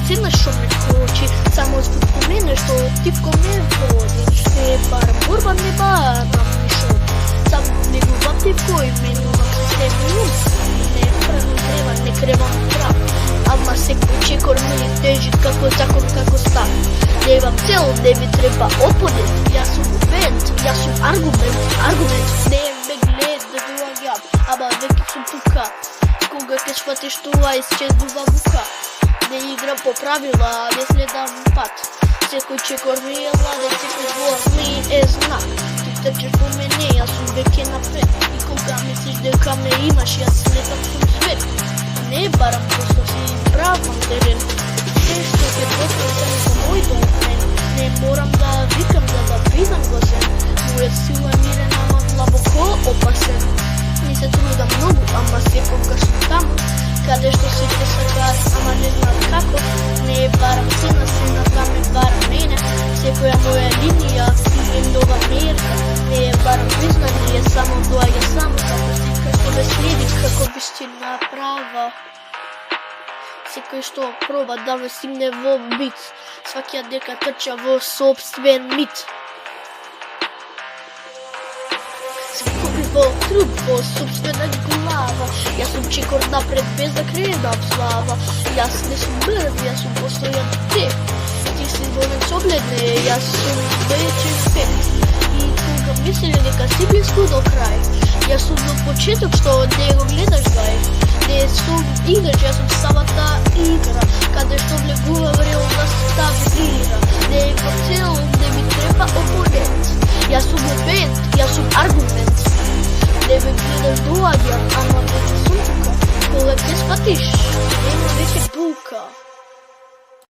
сцена што ме кочи, само због мене што типко ме води. Не барам борба, не барам ништо. Само негувам типко и менувам системи. Не треба, не кревам прав. Ама секој че корми тежи како закон, како став. Немам цел, не ми треба опонент. Јас сум бент, јас сум аргумент. Не ме гледам, ама веќе сум тука. Кога ќе сватиш тоа исчезнува мука. Не играм по правила, не следам пат. Секој че корми е владе, секој двор ми е знак. Ти трчеш по мене, јас сум веќе напред. И кога мислиш дека ме имаш, јас летам сум свет. Не барам, просто си избравам терен. Се што ќе постам само за мој домен. Не морам да викам за да бидам гласен. Мојот сила мирен, ама длабоко опасен. Не се трудам многу, ама секогаш сум таму. Каде што сите сакаат, ама не знаат како. Не барам сцена ме бара мене. Секоја моја линија е нова мерка. Не барам признание, само доаѓа само статистика што ме следи како вистина права. Секој што проба да ме стигне во бит, сваќа дека трча во собствен мит. Во труп, во собствена глава. Јас сум чекор напред без да кредам слава. Јас не сум мртв, јас сум постојан теп. Ти си волен согледне, јас сум веќе фет. И кога мислеле дека си близко до крај, јас сум до почеток што не го гледаш гај. Не сум играч, јас сум самата игра, каде што влегува реалноста вира. Не има цел, не ми треба опонент. Јас сум бент, јас сум аргумент. Не ме гледаш доаѓам, ама веќе сум тука. Кога ќе спатиш, нема веќе бука.